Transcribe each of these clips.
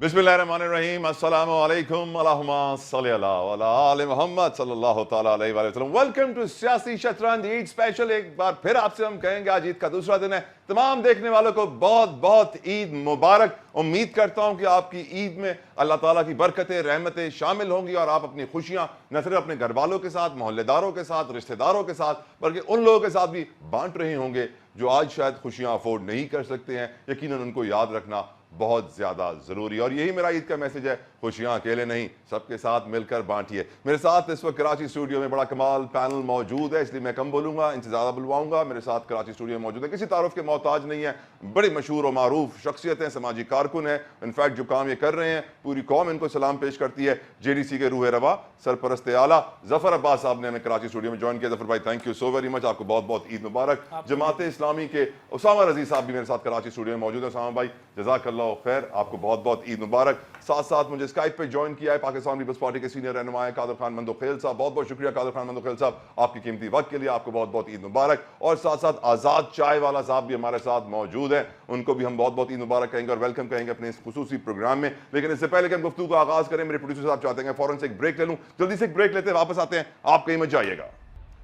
बिस्मिल्लाहिर्रहमानिर्रहीम अस्सलामु अलैकुम अल्लाहुम्मा सल्ली अला व अला आले मोहम्मद सल्लल्लाहु तआला अलैहि वसल्लम। वेलकम टू सियासी शतरंज ईद स्पेशल। एक बार फिर आपसे हम कहेंगे आज ईद का दूसरा दिन है। तमाम देखने वालों को बहुत बहुत ईद मुबारक। उम्मीद करता हूं कि आपकी ईद में अल्लाह ताला की बरकतें रहमतें शामिल होंगी और आप अपनी खुशियां न सिर्फ अपने घर वालों के साथ, मोहल्लेदारों के साथ, रिश्तेदारों के साथ, बल्कि उन लोगों के साथ भी बांट रहे होंगे जो आज शायद खुशियां अफोर्ड नहीं कर सकते हैं। यकीनन उनको याद रखना बहुत ज्यादा जरूरी है और यही मेरा ईद का मैसेज है, खुशियां अकेले नहीं, सबके साथ मिलकर बांटिए। मेरे साथ इस वक्त कराची स्टूडियो में बड़ा कमाल पैनल मौजूद है, इसलिए मैं कम बोलूंगा, इनसे ज्यादा बुलवाऊंगा। मेरे साथ कराची स्टूडियो में मौजूद है, किसी तारुफ के मोहताज नहीं है, बड़ी मशहूर और मारूफ शख्सियत है, समाजी कारकुन है। इनफैक्ट जो काम ये कर रहे हैं पूरी कौम इनको सलाम पेश करती है। JDC के रूह रवा सरपरस्त आला जफर अब्बास साहब ने हमें कराची स्टूडियो में ज्वाइन किया। जफर भाई thank you so very much, आपको बहुत बहुत ईद मुबारक। जमात इस्लामी के उसामा रजी साहब भी मेरे साथ कराची स्टूडियो में मौजूद है। उसामा भाई जज़ाकल्लाह खैर, आपको बहुत बहुत ईद मुबारक। साथ साथ मुझे स्काइप पे ज्वाइन किया है पाकिस्तान पीपल्स पार्टी के सीनियर रहनुमा कादर खान मंदोखेल साहब। बहुत बहुत शुक्रिया कादर खान मंदोखेल साहब आपकी कीमती वक्त के लिए, आपको बहुत बहुत ईद मुबारक। और साथ साथ आजाद चाय वाला साहब भी हमारे साथ मौजूद है, उनको भी हम बहुत बहुत ईद मुबारक कहेंगे और वेलकम कहेंगे अपने इस खुसूसी प्रोग्राम में। लेकिन इससे पहले कि हम गुफ्तगू का आगाज करें, मेरे प्रोड्यूसर साहब चाहते हैं फौरन से एक ब्रेक ले लूं। जल्दी से एक ब्रेक लेते हैं, वापस आते हैं, आप कहीं मत जाइएगा।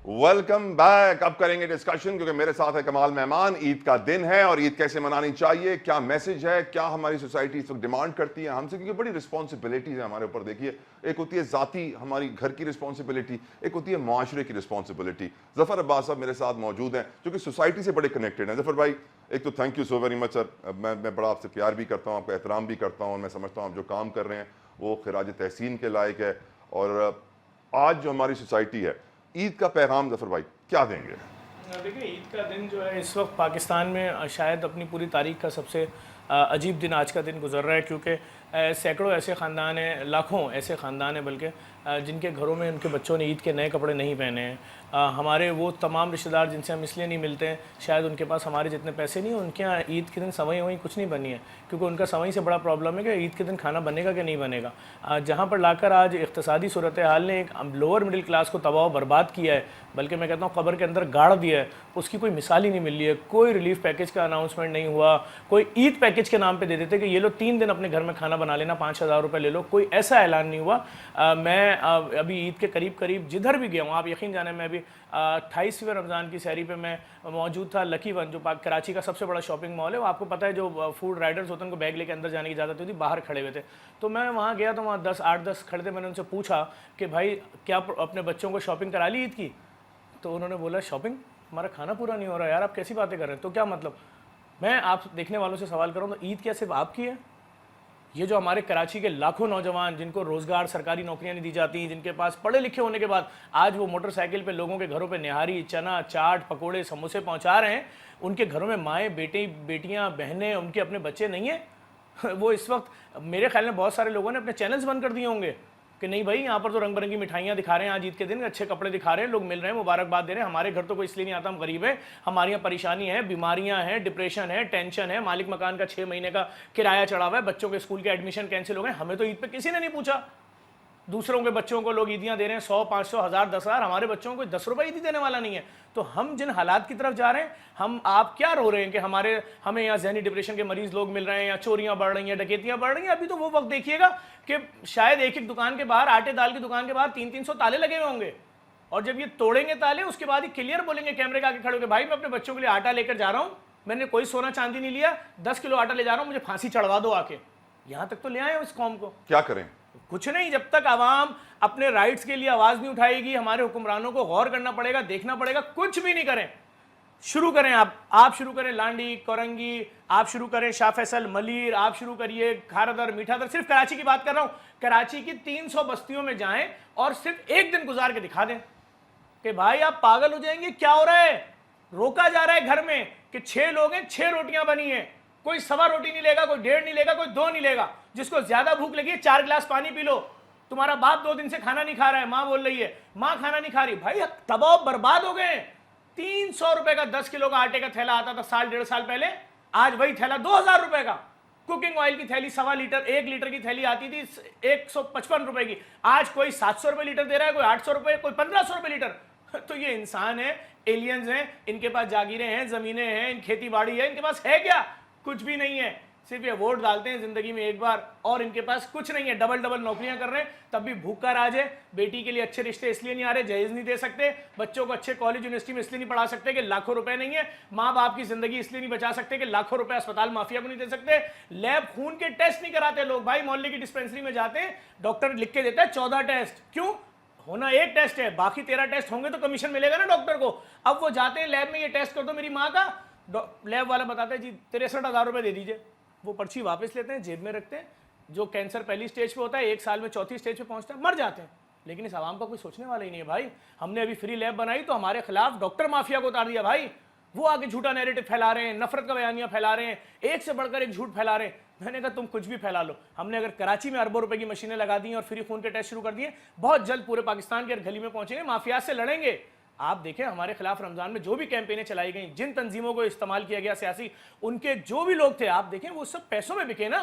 Welcome back. अब करेंगे डिस्कशन क्योंकि मेरे साथ है कमाल मेहमान। ईद का दिन है और ईद कैसे मनानी चाहिए, क्या मैसेज है, क्या हमारी सोसाइटी इस वक्त डिमांड करती है हमसे, क्योंकि बड़ी रिस्पॉन्सिबिलिटीज है हमारे ऊपर। देखिए, एक होती है जाती हमारी घर की रिस्पॉन्सिबिलिटी, एक होती है माशरे की रिस्पॉन्सिबिलिटी। जफर अब्बास साहब मेरे साथ मौजूद हैं जो कि सोसाइटी से बड़े कनेक्टेड हैं। जफर भाई, एक तो thank you so very much sir. मैं बड़ा आपसे प्यार भी करता हूँ, आपका एहतराम भी करता हूँ और मैं समझता हूँ आप जो काम कर रहे हैं वो खिराज तहसीन के लायक है। और आज जो हमारी सोसाइटी है, ईद का पैगाम जफर भाई क्या देंगे? देखिए, ईद का दिन जो है इस वक्त पाकिस्तान में शायद अपनी पूरी तारीख का सबसे अजीब दिन आज का दिन गुजर रहा है, क्योंकि सैकड़ों ऐसे ख़ानदान हैं, लाखों ऐसे ख़ानदान हैं बल्कि, जिनके घरों में उनके बच्चों ने ईद के नए कपड़े नहीं पहने हैं। हमारे वो तमाम रिश्तेदार जिनसे हम इसलिए नहीं मिलते हैं, शायद उनके पास हमारे जितने पैसे नहीं हैं, उनके यहाँ ईद के दिन सवई वहीं कुछ नहीं बनी है, क्योंकि उनका सवई से बड़ा प्रॉब्लम है कि ईद के दिन खाना बनेगा कि नहीं बनेगा। जहाँ पर लाकर आज इक़्तिसादी सूरत हाल ने एक लोअर मिडिल क्लास को तबाह बर्बाद किया है, बल्कि मैं कहता हूँ कब्र के अंदर गाड़ दिया है, उसकी कोई मिसाल ही नहीं मिल रही है। कोई रिलीफ पैकेज का अनाउंसमेंट नहीं हुआ, कोई ईद पैकेज के नाम पे दे देते कि ये लो 3 दिन अपने घर में खाना बना लेना, 5,000 रुपये ले लो, कोई ऐसा ऐलान नहीं हुआ। मैं अभी ईद के करीब जिधर भी गया हूँ, आप यकीन जाने, मैं अभी 28वें रमज़ान की सहरी पे मैं मौजूद था। लकी वन जो कराची का सबसे बड़ा शॉपिंग मॉल है, वो आपको पता है, जो फूड राइडर्स होते हैं उनको बैग लेके अंदर जाने की इजाज़त होती, बाहर खड़े हुए थे। तो मैं वहाँ गया तो वहाँ 8-10 खड़े थे। मैंने उनसे पूछा कि भाई क्या अपने बच्चों को शॉपिंग करा ली ईद की? तो उन्होंने बोला शॉपिंग, हमारा खाना पूरा नहीं हो रहा यार, आप कैसी बातें कर रहे हैं? तो क्या मतलब? मैं आप देखने वालों से सवाल कर रहा हूँ, तो ईद क्या सिर्फ आपकी है? ये जो हमारे कराची के लाखों नौजवान जिनको रोज़गार, सरकारी नौकरियां नहीं दी जाती, जिनके पास पढ़े लिखे होने के बाद आज वो मोटरसाइकिल पे लोगों के घरों पे निहारी, चना, चाट, पकोड़े, समोसे पहुंचा रहे हैं, उनके घरों में माएँ, बेटे, बेटियां, बहनें, उनके अपने बच्चे नहीं हैं। वो इस वक्त मेरे ख्याल में बहुत सारे लोगों ने अपने चैनल्स बंद कर दिए होंगे कि नहीं भाई, यहाँ पर तो रंग बिरंगी मिठाइयाँ दिखा रहे हैं, आज ईद के दिन अच्छे कपड़े दिखा रहे हैं, लोग मिल रहे हैं, मुबारकबाद दे रहे हैं। हमारे घर तो कोई इसलिए नहीं आता, हम गरीब हैं, हमारे यहाँ परेशानी है, बीमारियाँ हैं, डिप्रेशन है, टेंशन है, मालिक मकान का 6 महीने का किराया चढ़ा हुआ है, बच्चों के स्कूल के एडमिशन कैंसिल हो गए। हमें तो ईद पे किसी ने नहीं पूछा। दूसरों के बच्चों को लोग ईदियाँ दे रहे हैं 100, 500, 1000, 10,000, हमारे बच्चों को 10 रुपये ईदी देने वाला नहीं है। तो हम जिन हालात की तरफ जा रहे हैं, आप क्या रो रहे हैं कि हमें यहाँ जहनी डिप्रेशन के मरीज लोग मिल रहे हैं, या चोरियां बढ़ रही हैं, डकैतियां बढ़ रही हैं। अभी तो वो वक्त देखिएगा कि शायद एक दुकान के बाहर, आटे दाल की दुकान के बाहर 300-300 ताले लगे हुए होंगे, और जब ये तोड़ेंगे ताले, उसके बाद ही क्लियर बोलेंगे कैमरे के आगे खड़े होकर, भाई मैं अपने बच्चों के लिए आटा लेकर जा रहा हूँ, मैंने कोई सोना चांदी नहीं लिया, 10 किलो आटा ले जा रहा हूँ, मुझे फांसी चढ़वा दो आके। यहाँ तक तो ले आए इस कौम को। क्या करें? कुछ नहीं, जब तक आवाम अपने राइट्स के लिए आवाज नहीं उठाएगी, हमारे हुक्मरानों को गौर करना पड़ेगा, देखना पड़ेगा। कुछ भी नहीं करें, शुरू करें आप शुरू करें लांडी, कोरंगी, आप शुरू करें शाह फैसल, मलीर, आप शुरू करिए खारदर, मीठादर। सिर्फ कराची की बात कर रहा हूं, कराची की 300 बस्तियों में जाएं और सिर्फ एक दिन गुजार के दिखा दें कि भाई आप पागल हो जाएंगे, क्या हो रहा है। रोका जा रहा है घर में कि 6 लोग हैं, 6 रोटियां बनी है, कोई 1.25 रोटी नहीं लेगा, कोई 1.5 नहीं लेगा, कोई 2 नहीं लेगा। जिसको ज्यादा भूख लगी है 4 गिलास पानी पी लो। तुम्हारा बाप 2 दिन से खाना नहीं खा रहा है, माँ बोल रही है, माँ खाना नहीं खा रही। भाई तबाह बर्बाद हो गए। 300 रुपए का 10 किलो का आटे का थैला आता था 1.5 साल पहले, आज वही थैला 2000 रुपए का। कुकिंग ऑयल की थैली 1.25 लीटर, 1 लीटर की थैली आती थी 155 रुपए की, आज कोई 700 रुपए लीटर दे रहा है, कोई 800 रुपए, कोई 1500 रुपए लीटर। तो ये इंसान है, एलियंस हैं, इनके पास जागीरें हैं, जमीनें हैं, खेती बाड़ी है, इनके पास है क्या? कुछ भी नहीं है। सिर्फ ये वोट डालते हैं जिंदगी में एक बार, और इनके पास कुछ नहीं है, डबल डबल नौकरियां कर रहे हैं, तब भी भूख का राज है। बेटी के लिए अच्छे रिश्ते इसलिए नहीं आ रहे, जहेज नहीं दे सकते, बच्चों को अच्छे कॉलेज यूनिवर्सिटी में इसलिए नहीं पढ़ा सकते कि लाखों रुपए नहीं है, माँ बाप की जिंदगी इसलिए नहीं बचा सकते कि लाखों रुपए अस्पताल माफिया को नहीं दे सकते, लैब खून के टेस्ट नहीं कराते लोग भाई, मोहल्ले की डिस्पेंसरी में जाते हैं, डॉक्टर लिख के देता है 14 टेस्ट, क्यों? होना एक टेस्ट है, बाकी 13 टेस्ट होंगे तो कमीशन मिलेगा ना डॉक्टर को। अब वो जाते हैं लैब में, ये टेस्ट कर दो मेरी माँ का, लैब वाला बताता है जी 63,000 रुपए दे दीजिए, वो पर्ची वापस लेते हैं, जेब में रखते हैं। जो कैंसर पहली स्टेज पे होता है, 1 साल में चौथी स्टेज पे पहुंचता है, मर जाते हैं। लेकिन इस आवाम का कोई सोचने वाला ही नहीं है भाई। हमने अभी फ्री लैब बनाई तो हमारे खिलाफ डॉक्टर माफिया को उतार दिया भाई, वो आगे झूठा नैरेटिव फैला रहे हैं, नफरत का बयानिया फैला रहे हैं, एक से बढ़कर एक झूठ फैला रहे हैं। मैंने कहा तुम कुछ भी फैला लो, हमने अगर कराची में अरबों रुपए की मशीनें लगा दी और फ्री खून के टेस्ट शुरू कर दिए, बहुत जल्द पूरे पाकिस्तान के हर गली में पहुंचेंगे, माफिया से लड़ेंगे। आप देखें हमारे खिलाफ रमजान में जो भी कैंपेनें चलाई गई, जिन तंजीमों को इस्तेमाल किया गया सियासी, उनके जो भी लोग थे, आप देखें वो सब पैसों में बिके ना,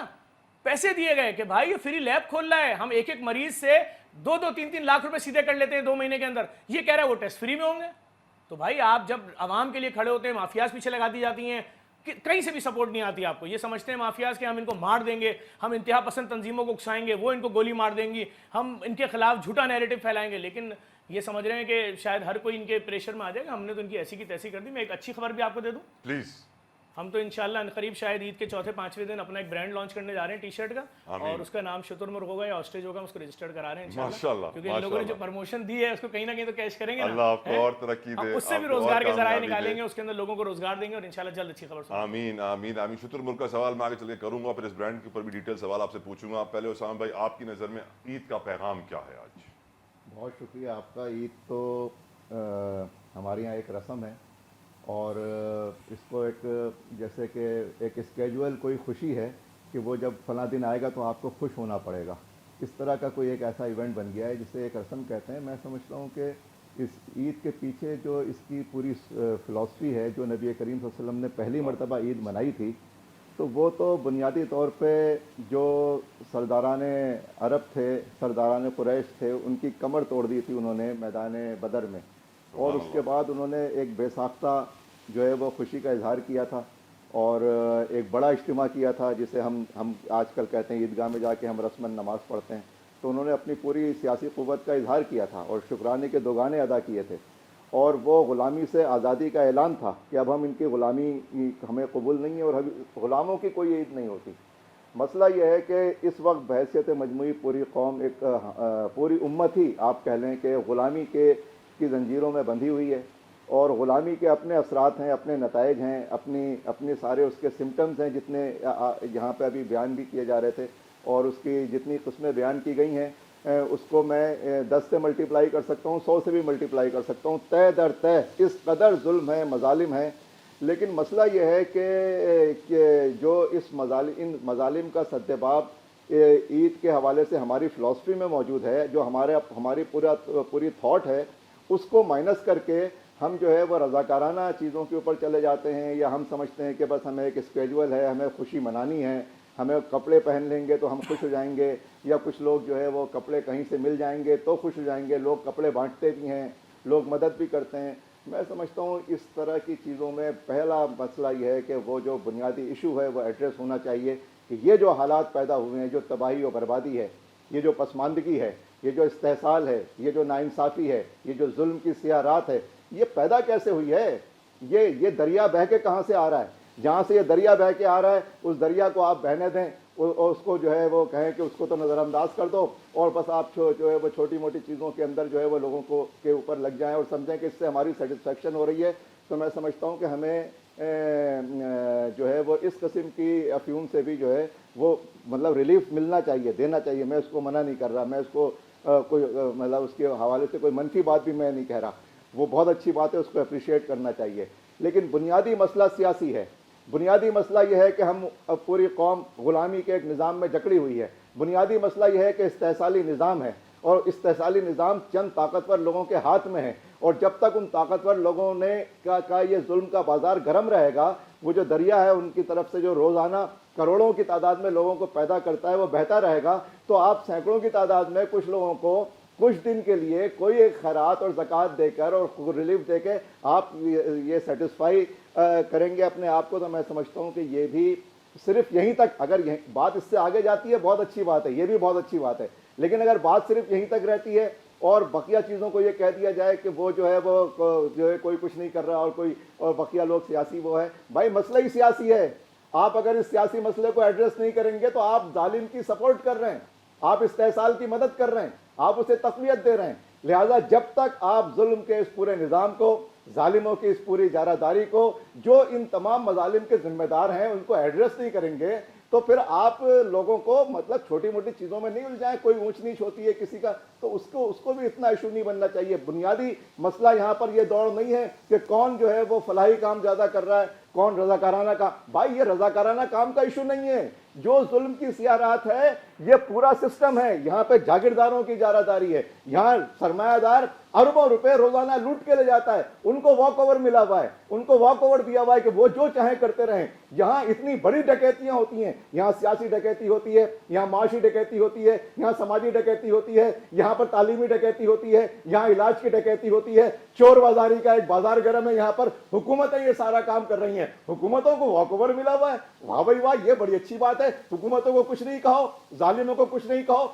पैसे दिए गए कि भाई ये फ्री लैब खोल रहा है, हम एक एक मरीज से 2-2, 3-3 लाख रुपए सीधे कर लेते हैं 2 महीने के अंदर, ये कह रहा है वो टेस्ट फ्री में होंगे। तो भाई आप जब आवाम के लिए खड़े होते हैं, माफियाज पीछे लगा दी जाती हैं, कहीं से भी सपोर्ट नहीं आती आपको। ये समझते हैं माफियाज कि हम इनको मार देंगे, हम इंतहा पसंद तंजीमों को उकसाएंगे, वो इनको गोली मार देंगी, हम इनके खिलाफ झूठा नैरेटिव फैलाएंगे। लेकिन ये समझ रहे हैं कि शायद हर कोई इनके प्रेशर में आ जाएगा। हमने तो इनकी ऐसी की तैसी कर दी। मैं एक अच्छी खबर भी आपको दे दूं, प्लीज। हम तो इंशाल्लाह करीब शायद ईद के चौथे 5वें दिन अपना एक ब्रांड लॉन्च करने जा रहे हैं टी शर्ट का, और उसका नाम शुतुरमुर्ग होगा या ऑस्ट्रिच होगा, उसको रजिस्टर्ड करा रहे हैं इंशाल्लाह, क्योंकि इन लोगों ने जो प्रमोशन दी है उसको कहीं ना कहीं तो कैश करेंगे, अल्लाह आपको और तरक्की दे, उससे भी रोजगार के जराए निकालेंगे, उसके अंदर लोगों को रोजगार देंगे और इंशाल्लाह जल्द अच्छी खबर। आमीन आमीन आमीन। शुतुरमुर्ग का सवाल मैं आगे चल के करूंगा, फिर इस ब्रांड के ऊपर भी डिटेल सवाल आपसे पूछूंगा। पहले उसामा भाई, आपकी नज़र में ईद का पैगाम क्या है आज? बहुत शुक्रिया आपका। ईद तो हमारे यहाँ एक रस्म है, और इसको एक जैसे कि एक स्केजुअल कोई खुशी है कि वो जब फला दिन आएगा तो आपको खुश होना पड़ेगा, इस तरह का कोई एक ऐसा इवेंट बन गया है जिसे एक रस्म कहते हैं। मैं समझता हूँ कि इस ईद के पीछे जो इसकी पूरी फ़िलासफ़ी है, जो नबी करीम सल्लल्लाहु अलैहि वसल्लम ने पहली मरतबा ईद मनाई थी, तो वो तो बुनियादी तौर पे जो सरदारान अरब थे, सरदारान कुरैश थे, उनकी कमर तोड़ दी थी उन्होंने मैदान बदर में, और उसके बाद उन्होंने एक बेसाख्ता जो है वो खुशी का इजहार किया था, और एक बड़ा इज्तिमा किया था जिसे हम आजकल कहते हैं ईदगाह में जाके हम रस्मन नमाज़ पढ़ते हैं। तो उन्होंने अपनी पूरी सियासी क़ुव्वत का इजहार किया था और शुक्राने के 2 गाने अदा किए थे, और वो ग़ुलामी से आज़ादी का ऐलान था कि अब हम इनकी ग़ुलामी हमें कबूल नहीं है और हम ग़ुलामों की कोई ईद नहीं होती। मसला यह है कि इस वक्त बहैसियत मजमूई पूरी कौम, एक पूरी उम्मत ही आप कह लें कि ग़ुलामी की ज़ंजीरों में बंधी हुई है, और ग़ुलामी के अपने असरात हैं, अपने नताइज हैं, अपने सारे उसके सिम्टम्स हैं, जितने यहाँ पे अभी बयान भी किए जा रहे थे, और उसकी जितनी किस्में बयान की गई हैं उसको मैं 10 से मल्टीप्लाई कर सकता हूँ, 100 से भी मल्टीप्लाई कर सकता हूँ। तय दर तय इस कदर जुल्म है, मजालिम है। लेकिन मसला यह है कि जो इन मजालिम का सद्देबाब ईद के हवाले से हमारी फ़िलासफ़ी में मौजूद है, जो हमारी पूरी थाट है, उसको माइनस करके हम जो है वो रज़ाकाराना चीज़ों के ऊपर चले जाते हैं, या हम समझते हैं कि बस हमें एक स्केजुअल है, हमें खुशी मनानी है, हमें कपड़े पहन लेंगे तो हम खुश हो जाएंगे, या कुछ लोग जो है वो कपड़े कहीं से मिल जाएंगे तो खुश हो जाएंगे। लोग कपड़े बांटते भी हैं, लोग मदद भी करते हैं। मैं समझता हूँ इस तरह की चीज़ों में पहला मसला ये है कि वो जो बुनियादी इशू है वो एड्रेस होना चाहिए कि ये जो हालात पैदा हुए हैं, जो तबाही और बर्बादी है, ये जो पसमानदगी है, ये जो इस्तेहसाल है, ये जो नाइंसाफ़ी है, ये जो जुल्म की सियाह रात है, ये पैदा कैसे हुई है? ये दरिया बह के कहाँ से आ रहा है? जहाँ से ये दरिया बह के आ रहा है उस दरिया को आप बहने दें, और उसको जो है वो कहें कि उसको तो नज़रअंदाज कर दो, और बस आप जो है वो छोटी मोटी चीज़ों के अंदर जो है वो लोगों को के ऊपर लग जाएं और समझें कि इससे हमारी सेटिस्फेक्शन हो रही है। तो मैं समझता हूँ कि हमें जो है वो इस किस्म की अफ्यूम से भी जो है वो मतलब रिलीफ मिलना चाहिए, देना चाहिए। मैं उसको मना नहीं कर रहा, मैं उसको कोई मतलब उसके हवाले से कोई मनफी बात भी मैं नहीं कह रहा, वो बहुत अच्छी बात है, उसको अप्रिशिएट करना चाहिए। लेकिन बुनियादी मसला सियासी है। बुनियादी मसला यह है कि हम अब पूरी कौम ग़ुलामी के एक निज़ाम में जकड़ी हुई है। बुनियादी मसला यह है कि इस्तेहसाली निज़ाम है, और इस्तेहसाली निज़ाम चंद ताकतवर लोगों के हाथ में है, और जब तक उन ताकतवर लोगों ने का ये जुल्म का बाज़ार गर्म रहेगा, वो जो दरिया है उनकी तरफ से जो रोज़ाना करोड़ों की तादाद में लोगों को पैदा करता है वो बहता रहेगा, तो आप सैकड़ों की तादाद में कुछ लोगों को कुछ दिन के लिए कोई एक खैरात और ज़कात देकर और रिलीफ देकर आप ये सेटिस्फाई करेंगे अपने आप को। तो मैं समझता हूँ कि ये भी सिर्फ यहीं तक, अगर बात इससे आगे जाती है बहुत अच्छी बात है, ये भी बहुत अच्छी बात है, लेकिन अगर बात सिर्फ यहीं तक रहती है और बकिया चीज़ों को ये कह दिया जाए कि वो जो है कोई कुछ नहीं कर रहा और कोई और बकिया लोग सियासी वो है, भाई मसला ही सियासी है। आप अगर इस सियासी मसले को एड्रेस नहीं करेंगे तो आप जालिम की सपोर्ट कर रहे हैं, आप इस्तेहसाल की मदद कर रहे हैं, आप उसे तक़वियत दे रहे हैं। लिहाजा जब तक आप जुल्म के इस पूरे निज़ाम को, जालिमों की इस पूरी इजारादारी को, जो इन तमाम मजालिम के जिम्मेदार हैं, उनको एड्रेस नहीं करेंगे तो फिर आप लोगों को मतलब छोटी मोटी चीज़ों में नहीं उलझाएं। कोई ऊंच नीच होती है किसी का तो उसको भी इतना इशू नहीं बनना चाहिए। बुनियादी मसला यहाँ पर ये दौड़ नहीं है कि कौन जो है वो फलाही काम ज़्यादा कर रहा है, कौन रजाकाराना काम। भाई ये रजाकाराना काम का इशू नहीं है, जो जुल्म की सियारात है ये पूरा सिस्टम है। यहाँ पे जागीरदारों की इजारादारी है, यहाँ सरमायादार अरबों रुपए रोजाना लूट के ले जाता है, उनको वॉक ओवर मिला हुआ है, उनको वॉक ओवर दिया हुआ है कि वो जो चाहे करते रहें। यहाँ इतनी बड़ी डकैतियां होती हैं, यहाँ सियासी डकैती होती है, यहाँ माशी डकैती होती है, यहाँ समाजी डकैती होती है, यहाँ पर तालीमी डकैती होती है, यहाँ इलाज की डकैती होती है, चोर बाजारी का एक बाजार गर्म है। यहाँ पर हुकूमतें ये सारा काम कर रही हैं, हुकूमतों को वॉक ओवर मिला हुआ है। वाह भाई वाह, ये बड़ी अच्छी बात है। हुकूमतों को कुछ नहीं कहो, जालिमों को कुछ नहीं कहो,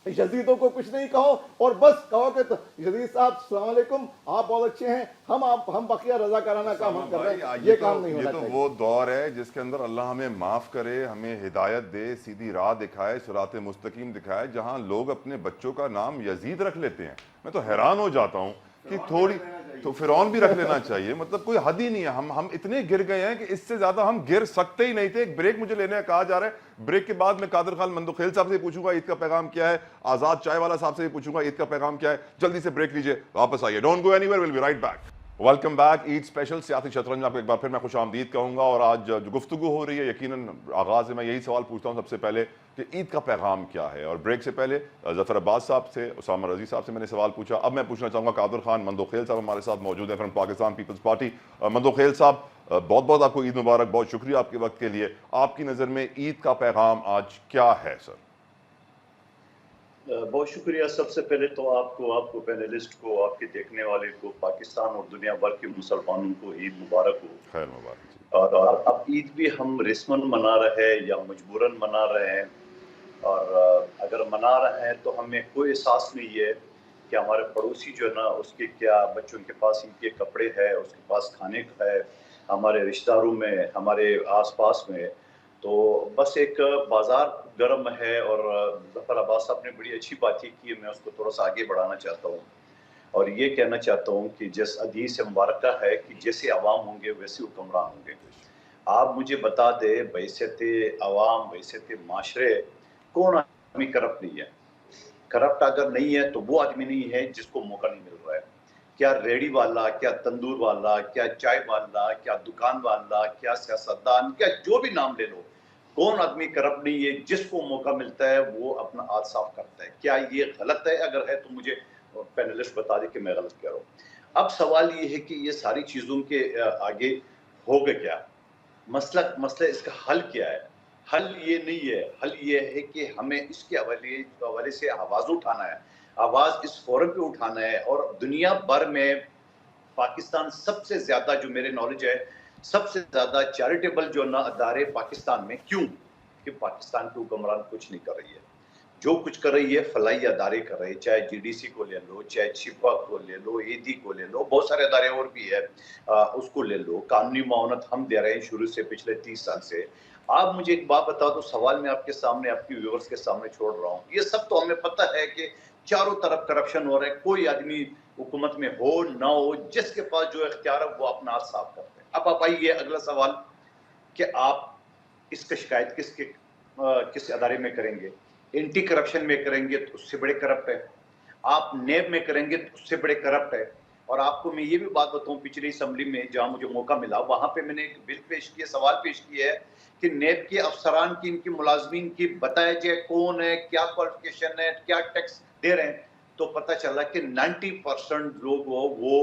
यजीदों को कुछ नहीं कहो, और बस कहो कि तो यजीद साहब अस्सलाम वालेकुम, आप बहुत अच्छे हैं, हम बकिया रज़ाकाराना काम हम कर रहे हैं। ये काम नहीं होना चाहिए। वो दौर है जिसके अंदर अल्लाह हमें माफ करे, हमें हिदायत दे, सीधी राह दिखाए, सिरात मुस्तकीम दिखाए, जहां लोग अपने बच्चों का नाम यजीद रख लेते हैं। मैं तो हैरान हो जाता हूं कि थोड़ी तो फिरौन भी रख लेना चाहिए। मतलब कोई हद ही नहीं है। हम इतने गिर गए हैं कि इससे ज्यादा हम गिर सकते ही नहीं थे। एक ब्रेक मुझे लेने का कहा जा रहा है, ब्रेक के बाद मैं कादर खान मंदोखेल साहब से पूछूंगा ईद का पैगाम क्या है, आजाद चाय वाला साहब से पूछूंगा ईद का पैगाम क्या है। जल्दी से ब्रेक लीजिए, वापस आइए, don't go anywhere, will be right back. Welcome back, Eid special सियासी शतरंज में आपको एक बार फिर मैं खुश आमदीद कहूँगा। और आज जो गुफ्तगू हो रही है, यकीनन आगाज़ में मैं यही सवाल पूछता हूँ सबसे पहले कि ईद का पैगाम क्या है। और ब्रेक से पहले ज़फ़र अब्बास साहब से, उसामा रज़ी साहब से मैंने सवाल पूछा। अब मैं पूछना चाहूँगा कादर खान मंदोखेल साहब हमारे साथ मौजूद हैं फ्रॉम पाकिस्तान पीपल्स पार्टी। मंदोखेल साहब, बहुत बहुत आपको ईद मुबारक, बहुत शुक्रिया आपके वक्त के लिए। आपकी नज़र में ईद का पैगाम आज क्या है सर? बहुत शुक्रिया। सबसे पहले तो आपको पैनलिस्ट को, आपके देखने वाले को, पाकिस्तान और दुनिया भर के मुसलमानों को ईद मुबारक हो। खैर मुबारक। और अब ईद भी हम रस्मन मना रहे हैं या मजबूरन मना रहे हैं, और अगर मना रहे हैं तो हमें कोई एहसास नहीं है कि हमारे पड़ोसी जो है ना, उसके क्या बच्चों के पास ईद के कपड़े हैं, उसके पास खाने का है, हमारे रिश्तेदारों में, हमारे आसपास में। तो बस एक बाजार गर्म है। और ज़फ़र अब्बास साहब ने बड़ी अच्छी बात ही की, मैं उसको थोड़ा सा आगे बढ़ाना चाहता हूँ और ये कहना चाहता हूँ कि जिस हदीस मुबारक है कि जैसे अवाम होंगे वैसे हुक्मरान होंगे। आप मुझे बता दे, बैसते अवाम, बैसते माशरे, कौन आदमी करप्ट नहीं है? करप्ट अगर नहीं है तो वो आदमी नहीं है जिसको मौका नहीं मिल रहा है। क्या रेडी वाला, क्या तंदूर वाला, क्या चाय वाला, क्या दुकान वाला, क्या सियासतदान, क्या जो भी नाम ले लो, कौन आदमी करप्ट नहीं है? जिसको मौका मिलता है वो अपना हाथ साफ करता है। क्या ये गलत है? अगर है तो मुझे पैनलिस्ट बता दे कि मैं गलत कह रहा हूँ। अब सवाल ये है कि ये सारी चीजों के आगे होगा क्या? मसला इसका हल क्या है? हल ये नहीं है, हल ये है कि हमें इसके हवाले से आवाज उठाना है, आवाज इस फोरम पे उठाना है। और दुनिया भर में पाकिस्तान सबसे ज्यादा, जो मेरे नॉलेज है, सबसे ज्यादा चैरिटेबल जो ना अदारे पाकिस्तान में। क्यों? कि पाकिस्तान की हुक्मरान कुछ नहीं कर रही है। जो कुछ कर रही है फलाई अदारे कर रहे हैं, चाहे जीडीसी को ले लो, चाहे छिपा को ले लो, ईदी को ले लो, बहुत सारे अदारे और भी है, उसको ले लो। कानूनी मावनत हम दे रहे हैं शुरू से, पिछले 30 साल से। आप मुझे एक बात बताओ, तो सवाल मैं आपके सामने, आपकी व्यूअर्स के सामने छोड़ रहा हूँ। ये सब तो हमें पता है कि चारों तरफ करप्शन हो रहा है, कोई आदमी हुकूमत में हो ना हो, जिसके पास जो इख्तियार है वो अपना हाथ साफ करते हैं। अब आप आइए अगला सवाल कि आप इसका शिकायत किस अदारे में करेंगे? एंटी करप्शन में करेंगे तो उससे बड़े करप्ट है, आप नेब में करेंगे तो उससे बड़े करप्ट है। और आपको मैं ये भी बात बताऊं, पिछली असेंबली में जहां मुझे मौका मिला, वहां पे मैंने एक बिल पेश किया, सवाल पेश किया है कि नेब के अफसरान की, इनकी मुलाजमीन की बताया जाए कौन है, क्या क्वालिफिकेशन है, क्या टैक्स दे रहे हैं। तो पता चला कि 90% लोग वो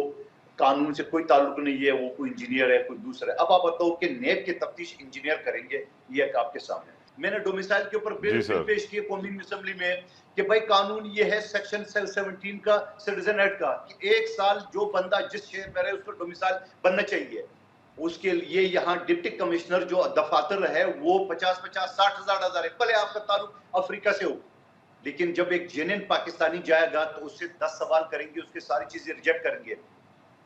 कानून से कोई ताल्लुक नहीं है, वो कोई इंजीनियर है, कोई दूसरा है। अब आप बताओ कि नेब की तफ्तीश इंजीनियर करेंगे? ये आपके सामने मैंने डोमिसाइल के ऊपर बिल पेश किए कौमी असेंबली में कि भाई कानून ये है, सेक्शन 17 का सिटीजन एक्ट का, कि 1 साल जो बंदा जिस शहर में रहे उसको डोमिसाइल बनना चाहिए। उसके लिए यहाँ डिप्टी कमिश्नर जो दफातर है वो 50-50 60,000 है, भले आपका ताल्लुक अफ्रीका से हो, लेकिन जब एक जेन्युइन पाकिस्तानी जाएगा तो उससे 10 सवाल करेंगे, उसकी सारी चीजें रिजेक्ट करेंगे।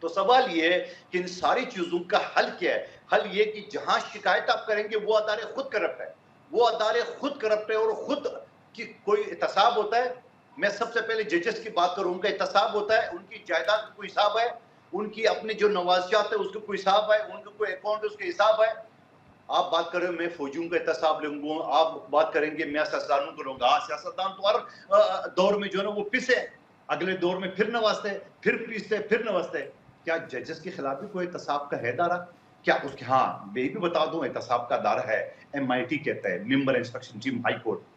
तो सवाल ये है कि इन सारी चीजों का हल क्या है? हल ये कि जहां शिकायत आप करेंगे वो अदारे खुद करप्ट है, वो अदारे खुद करप्ट है और खुद की कोई एहतसाब होता है। मैं सबसे पहले जजेस की बात करूं, उनका एहतसाब होता है, उनकी जायदाद का कोई हिसाब है, उनकी अपने जो नवाजियात है उसका कोई हिसाब है, उनका कोई अकाउंट है उसका हिसाब है। आप बात करें मैं फौजियों का एहतसाब लूंगा, आप बात करेंगे मैं सियासतदानों को लूंगा। सियासतदान तो हर दौर में जो है ना वो पिसे, अगले दौर में फिर नवाजते, फिर पीसते, फिर नवाजते। क्या जजेस के खिलाफ भी कोई एहतसाब का है दारा? क्या उसके, हाँ मैं भी बता दूं, एहतसाब का दारा है, MIT कहता है, member inspection team high court.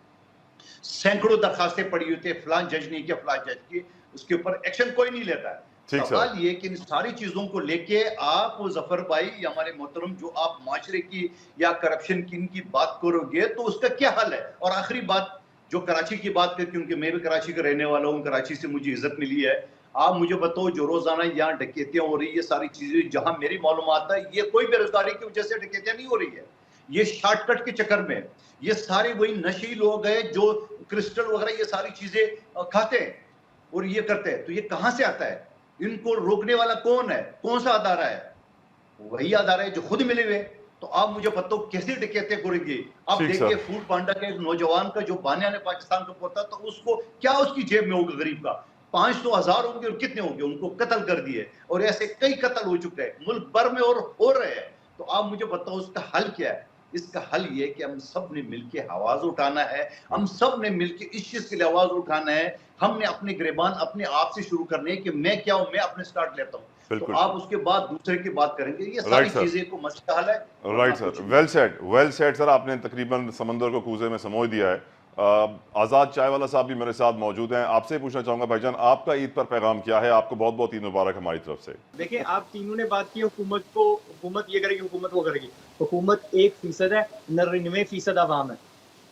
सैकड़ों दरखास्तें पड़ी हुई थी, फलां जज नहीं किया, फलां जज की, उसके ऊपर एक्शन कोई नहीं लेता है। सवाल ये कि इन सारी चीजों को लेके आप जफर भाई या हमारे मोहतरम, जो आप माशरे की या करप्शन की इनकी बात करोगे तो उसका क्या हल है? और आखिरी बात जो कराची की बात कर, क्योंकि मैं भी कराची का रहने वाला हूँ, कराची से मुझे इज्जत मिली है, आप मुझे बताओ जो रोजाना यहाँ डकैतियां हो रही है, सारी चीजें जहां मेरी मालूमात है, ये कोई बेरोजगारी की वजह से डकैतियां नहीं हो रही है, ये शॉर्टकट के चक्कर में, ये सारे वही नशे लोग हैं जो क्रिस्टल वगैरह ये सारी चीजें खाते हैं और ये करते हैं। तो ये कहां से आता है? इनको रोकने वाला कौन है? कौन सा अदारा है? वही अदारा है जो खुद मिले हुए। तो आप मुझे बताओ कैसे डकैते करेंगे? आप देखिए फूड पांडा के एक नौजवान का जो बानिया ने पाकिस्तान को पहुंचा, तो उसको क्या उसकी जेब में होगा गरीब का? 500,000 होंगे और कितने होंगे? उनको कत्ल कर दिए और ऐसे कई कत्ल हो चुके हैं मुल्क भर में और हो रहे हैं। तो आप मुझे बताओ उसका हल क्या है? इसका हल ये कि हम सब ने मिलकर आवाज उठाना है, हम सब ने मिलकर इस चीज के लिए आवाज उठाना है। हमने अपने गिरबान अपने आप से शुरू करने हैं कि मैं क्या हूं, मैं अपने स्टार्ट लेता हूं, तो आप उसके बाद दूसरे की बात करेंगे। ये सारी चीजें को मसला हल है। Right sir, well said sir, आपने तकरीबन समंदर को कूजे में समोच दिया है। आज़ाद चाय वाला साहब भी मेरे साथ मौजूद हैं। आपसे पूछना चाहूंगा भाईजान, आपका ईद पर पैगाम क्या है? आपको बहुत बहुत ईद मुबारक हमारी तरफ से। देखिए, आप तीनों ने बात की हुकूमत ये करेगी, हुकूमत वो करेगी। हुकूमत 1% है, 99% आवाम है।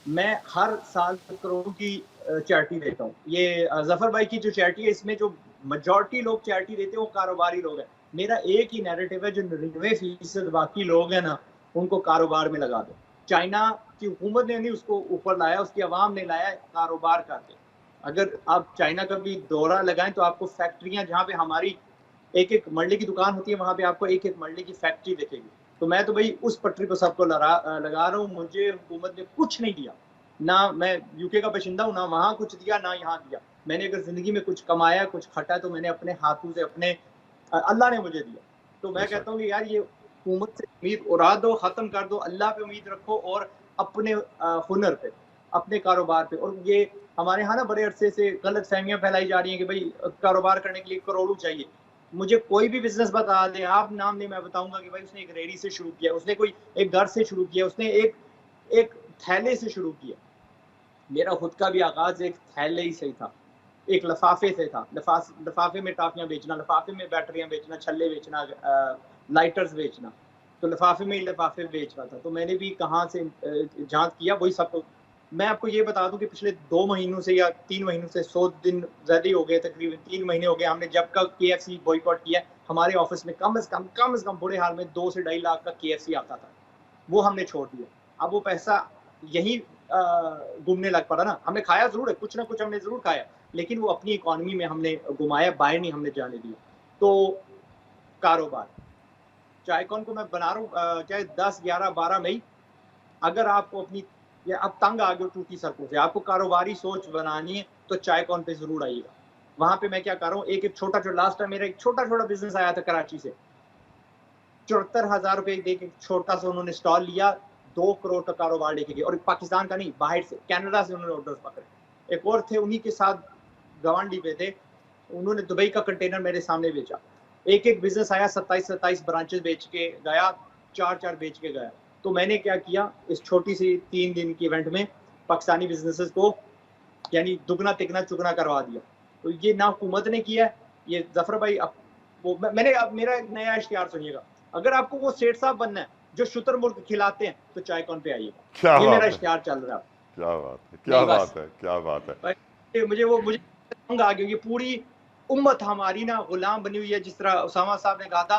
मैं हर साल करोड़ों की चैरिटी देता हूँ। ये जफर भाई की जो चैरिटी है, इसमें जो मेजॉरिटी लोग चैरिटी देते हैं वो कारोबारी लोग हैं। मेरा एक ही नैरेटिव है, जो 99% बाकी लोग हैं ना, उनको कारोबार में लगा दो। चाइना की हुकूमत ने नहीं उसको ऊपर लाया, उसकी आवाम ने लाया कारोबार करके। अगर आप चाइना का भी दौरा लगाएं तो आपको फैक्ट्रियां, जहाँ पे हमारी एक एक मरले की दुकान होती है, वहां पे आपको एक एक मरले की फैक्ट्री दिखेगी। तो मैं तो भाई उस पटरी पर सबको लगा रहा हूँ। मुझे हुकूमत ने कुछ नहीं दिया, ना मैं यूके का बाशिंदा हूँ, ना वहां कुछ दिया, ना यहाँ दिया। मैंने अगर जिंदगी में कुछ कमाया, कुछ खटा, तो मैंने अपने हाथों से, अपने अल्लाह ने मुझे दिया। तो मैं कहता हूँ कि यार ये हुकूमत से उम्मीद उड़ा दो, खत्म कर दो, अल्लाह पे उम्मीद रखो और अपने हुनर पे, अपने कारोबार पे। और ये हमारे यहाँ ना बड़े अरसे से गलत फहमियां फैलाई जा रही हैं कि भाई कारोबार करने के लिए करोड़ों चाहिए। मुझे कोई भी बिजनेस बता दें आप, नाम नहीं, मैं बताऊंगा कि भाई उसने एक रेडी से शुरू किया, उसने कोई एक घर से शुरू किया, उसने एक थैले से शुरू किया। मेरा खुद का भी आगाज एक थैले ही से था, एक लफाफे से था। लफाफे में टाफियां बेचना, लफाफे में बैटरियां बेचना, छल्ले बेचना, लाइटर्स बेचना। तो लफाफे में ही लफाफे बेच रहा था। तो मैंने भी कहाँ से जांच किया, वही सब। मैं आपको ये बता दूं कि पिछले 2 महीनों से या 3 महीनों से, 100 दिन ज्यादा ही हो गए, तकरीबन 3 महीने हो गए, हमने जब का KFC बॉयकॉट किया, हमारे ऑफिस में कम से कम बुरे हाल में 2 से 2.5 लाख का KFC आता था, वो हमने छोड़ दिया। अब वो पैसा यही घूमने लग पड़ा ना। हमने खाया जरूर है, कुछ ना कुछ हमने जरूर खाया, लेकिन वो अपनी इकोनॉमी में हमने घुमाया, बाहर नहीं हमने जाने दिया। तो कारोबार चायकॉन को मैं बना रहा हूँ चाहे 10, 11, 12 मई। अगर आपको अपनी, या अब तंग आ गए टूटी सड़कों से, आपको कारोबारी सोच बनानी है, तो चायकॉन पे जरूर आइएगा। वहां पे मैं क्या कर रहा हूँ, एक छोटा लास्ट टाइम मेरा एक छोटा बिजनेस आया था कराची से, 74,000 रुपए दे के छोटा सा उन्होंने स्टॉल लिया, 2 करोड़ का कारोबार लेके गए। और पाकिस्तान का नहीं, बाहर से, कनाडा से उन्होंने ऑर्डर्स पकड़े। एक और थे, उन्हीं के साथ गवांडी पे थे, उन्होंने दुबई का कंटेनर मेरे सामने बेचा। एक बिजनेस आया, 27 ब्रांचेस बेच के गया, 4 बेच के गया। तो मैंने क्या किया, इस छोटी सी 3 दिन की इवेंट में पाकिस्तानी बिजनेसेस को यानी दुगना तिगना चुगना करवा दिया। तो ये ना हुकूमत ने किया, ये जफर भाई मैंने, अब मेरा एक नया इश्तिहार सुनिएगा, अगर आपको वो सेठ साहब बनना है जो शुतर मुल्क खिलाते हैं, तो चायकॉन पे आइएगा। ये मेरा इश्तिहार चल रहा है। क्या बात है। मुझे तंग आ गया। ये पूरी उम्मत हमारी ना गुलाम बनी हुई है, जिस तरह उसामा साहब ने कहा था,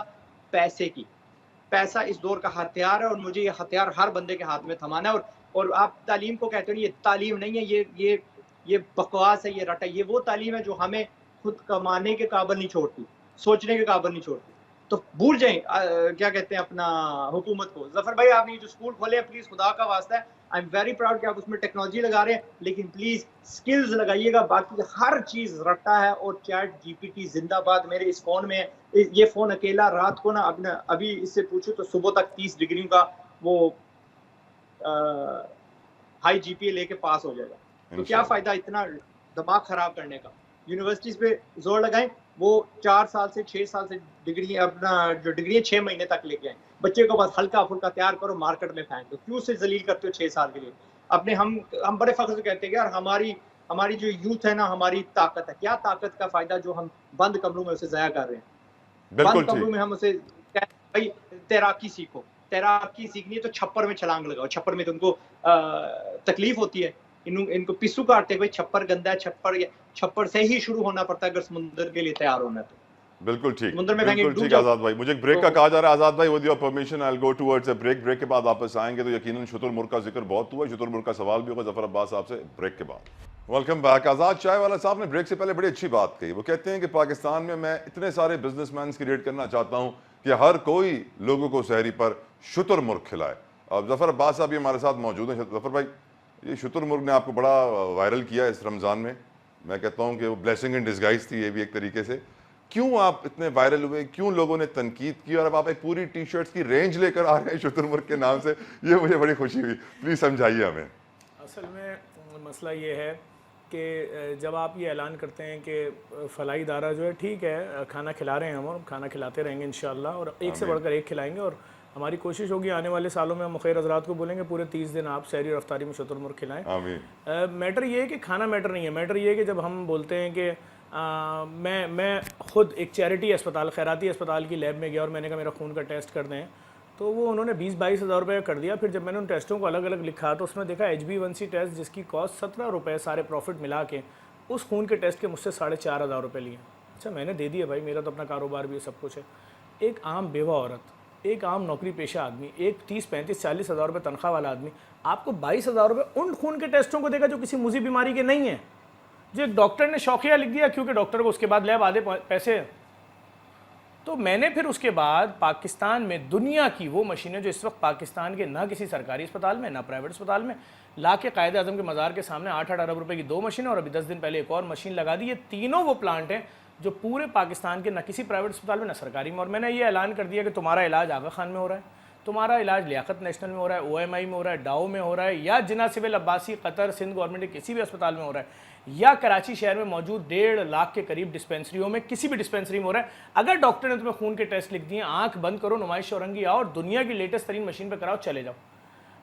पैसे की। पैसा इस दौर का हथियार है और मुझे ये हथियार हर बंदे के हाथ में थमाना है। और आप तालीम को कहते हो, ये तालीम नहीं है, ये बकवास है, ये रटा। ये वो तालीम है जो हमें खुद कमाने के काबिल नहीं छोड़ती, सोचने के काबिल नहीं छोड़ती। तो भूल जाएं क्या कहते हैं अपना हुकूमत को। जफर भाई, आपने ये जो स्कूल खोले हैं, प्लीज खुदा का वास्ता है, आई एम वेरी प्राउड कि आप उसमें टेक्नोलॉजी लगा रहे हैं, लेकिन प्लीज स्किल्स लगाइएगा। बाकी हर चीज रट्टा है। और चैट जीपीटी जिंदाबाद मेरे इस फोन में है। ये फोन अकेला रात को ना अभी इससे पूछूं तो सुबह तक 30 डिग्री का वो हाई जीपीए लेके पास हो जाएगा। तो क्या फायदा इतना दिमाग खराब करने का। यूनिवर्सिटीज पे जोर लगाएं, वो 4 साल से 6 साल से डिग्री अपना जो डिग्री 6 महीने तक लेके आए। बच्चे को बस हल्का फुल्का तैयार करो, मार्केट में फेंक दो। क्यों से जलील करते हो 6 साल के लिए अपने। हम बड़े फख्र से कहते हैं यार हमारी जो यूथ है ना, हमारी ताकत है। क्या ताकत का फायदा जो हम बंद कमरों में उसे जाया कर रहे हैं। बंद कमरों में हम उसे भाई तैराकी सीखो, तैराकी सीखनी है तो छप्पर में छलांग लगाओ। छप्पर में तो उनको तकलीफ होती है, इनको पिस्सू काटते हैं। भाई छप्पर गंदा है, छप्पर से ही शुरू होना पड़ता है अगर समुद्र के लिए तैयार होना है तो। बिल्कुल ठीक, समुद्र में बिल्कुल ठीक आजाद भाई। मुझे एक ब्रेक का कहा जा रहा है आजाद भाई, with your permission I will go towards a break. Break के बाद वापस आएंगे तो यकीनन शुतुरमुर्ग का जिक्र बहुत हुआ है, शुतुरमुर्ग का सवाल भी होगा जफर अब्बास साहब से ब्रेक के बाद। Welcome back. आजाद चाय वाला साहब ने ब्रेक से पहले बड़ी अच्छी बात कही। वो कहते हैं कि पाकिस्तान में मैं इतने सारे बिजनेसमैन क्रिएट करना चाहता हूँ कि हर कोई लोगों को शहरी पर शुतुरमुर्ग खिलाए। अब जफर अब्बास साहब भी हमारे साथ मौजूद हैं। जफर भाई, ये शुतुरमुर्ग ने आपको बड़ा वायरल किया इस रमज़ान में। मैं कहता हूँ कि वो ब्लेसिंग इन डिस्गाइज थी ये भी एक तरीके से। क्यों आप इतने वायरल हुए, क्यों लोगों ने तनकीद की, और अब आप एक पूरी टी शर्ट्स की रेंज लेकर आ रहे हैं शुतुरमुर्ग के नाम से, ये मुझे बड़ी खुशी हुई। प्लीज़ समझाइए हमें। असल में मसला ये है कि जब आप ये ऐलान करते हैं कि फलाई इदारा जो है ठीक है खाना खिला रहे हैं, हम और खाना खिलाते रहेंगे इंशाअल्लाह, और एक से बढ़कर एक खिलाएंगे। और हमारी कोशिश होगी आने वाले सालों में हम खैर हज़रात को बोलेंगे पूरे 30 दिन आप सहरी और अफ्तारी में शुतुरमुर्ग खिलाएं। आमीन। मैटर ये है कि खाना मैटर नहीं है। मैटर ये है कि जब हम बोलते हैं कि मैं खुद एक चैरिटी अस्पताल, खैराती अस्पताल की लैब में गया और मैंने कहा मेरा खून का टेस्ट कर दें, तो वो उन्होंने 20-22 हज़ार रुपये कर दिया। फिर जब मैंने उन टेस्टों को अलग अलग लिखा तो उसमें देखा HbA1c टेस्ट जिसकी कॉस्ट 17 रुपये सारे प्रॉफिट मिला के, उस खून के टेस्ट के मुझसे 4,500 रुपये लिए। अच्छा, मैंने दे दिया भाई, मेरा तो अपना कारोबार भी है, सब कुछ है। एक आम बेवा औरत, एक आम नौकरी पेशा आदमी, एक 30-35-40 हज़ार रुपये तनख्वाह वाला आदमी आपको 22,000 रुपये उन खून के टेस्टों को देगा जो किसी मुज़ी बीमारी के नहीं है, जो एक डॉक्टर ने शौकिया लिख दिया क्योंकि डॉक्टर को उसके बाद लैब आधे पैसे हैं। तो मैंने फिर उसके बाद पाकिस्तान में दुनिया की वो मशीनें जो इस वक्त पाकिस्तान के ना किसी सरकारी अस्पताल में ना प्राइवेट अस्पताल में, ला के कायदे आज़म के मज़ार के सामने 8-8 अरब रुपए की 2 मशीनें, और अभी 10 दिन पहले एक और मशीन लगा दी। ये तीनों वो प्लांट हैं जो पूरे पाकिस्तान के ना किसी प्राइवेट अस्पताल में ना सरकारी में। और मैंने ये ऐलान कर दिया कि तुम्हारा इलाज आगा खान में हो रहा है, तुम्हारा इलाज लियाकत नेशनल में हो रहा है, OMI में हो रहा है, डाओ में हो रहा है, या Jinnah civil Abbasi Qatar Sindh government के किसी भी अस्पताल में हो रहा है, या कराची शहर में मौजूद 1.5 लाख के करीब डिस्पेंसरियों में किसी भी डिस्पेंसरी में हो रहा है। अगर डॉक्टर ने तुम्हें खून के टेस्ट लिख दिए, आंख बंद करो, नुमाइश औरंगी आओ और दुनिया की लेटेस्ट तरीन मशीन पर कराओ, चले जाओ।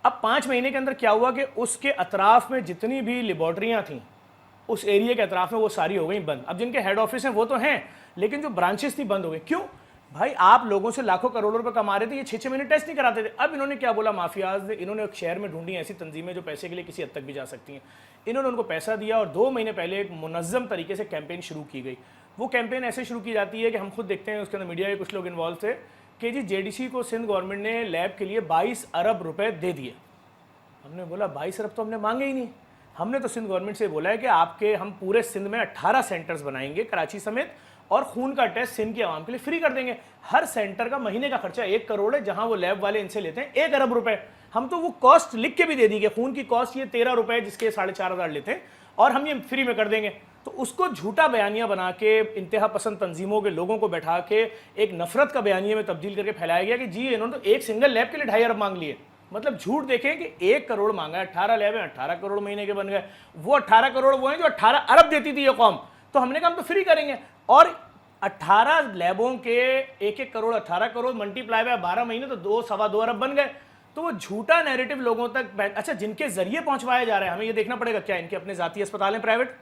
अब 5 महीने के अंदर क्या हुआ कि उसके अतराफ में जितनी भी लेबॉर्ट्रियाँ थीं उस एरिया के अतराफ में वो सारी हो गई बंद। अब जिनके हेड ऑफिस हैं वो तो हैं, लेकिन जो ब्रांचेस थी बंद हो गई। क्यों भाई? आप लोगों से लाखों करोड़ों रुपए कमा रहे थे, ये 6-6 महीने टेस्ट नहीं कराते थे। अब इन्होंने क्या बोला, माफियाज ने, इन्होंने एक शहर में ढूंढी ऐसी तंजीमें जो पैसे के लिए किसी हद तक भी जा सकती हैं। इन्होंने उनको पैसा दिया और 2 महीने पहले एक मुनज़्ज़म तरीके से कैंपेन शुरू की गई। वो कैंपेन ऐसे शुरू की जाती है कि हम खुद देखते हैं, उसके अंदर मीडिया के कुछ लोग इन्वॉल्व थे कि जी JDC को सिंध गवर्नमेंट ने लैब के लिए 22 अरब रुपए दे दिए। हमने बोला 22 अरब तो हमने मांगे ही नहीं। हमने तो सिंध गवर्नमेंट से बोला है कि आपके हम पूरे सिंध में 18 सेंटर्स बनाएंगे कराची समेत, और खून का टेस्ट सिंध के आवाम के लिए फ्री कर देंगे। हर सेंटर का महीने का खर्चा 1 करोड़ है, जहां वो लैब वाले इनसे लेते हैं 1 अरब रुपए। हम तो वो कॉस्ट लिख के भी दे दी कि खून की कॉस्ट ये 13 रुपए जिसके 4,500 लेते हैं और हम ये फ्री में कर देंगे। तो उसको झूठा बयानिया बना के इंतहा पसंद तंजीमों के लोगों को बैठा के एक नफरत का बयानिया में तब्दील करके फैलाया गया कि जी इन्होंने तो एक सिंगल लैब के लिए 2.5 अरब मांग लिए। मतलब झूठ देखें कि 1 करोड़ मांगा है, 18 लैब है, 18 करोड़ महीने के बन गए। वो 18 करोड़ वो हैं जो 18 अरब देती थी ये कौम। तो हमने कहा हम तो फ्री करेंगे, और 18 लैबों के 1-1 करोड़ 18 करोड़ मल्टीप्लाई बाय 12 महीने तो 2-2.25 अरब बन गए। तो वो झूठा नैरेटिव लोगों तक अच्छा जिनके जरिए पहुंचवाया जा रहा है, हमें ये देखना पड़ेगा क्या इनके अपने जाती अस्पताल हैं प्राइवेट,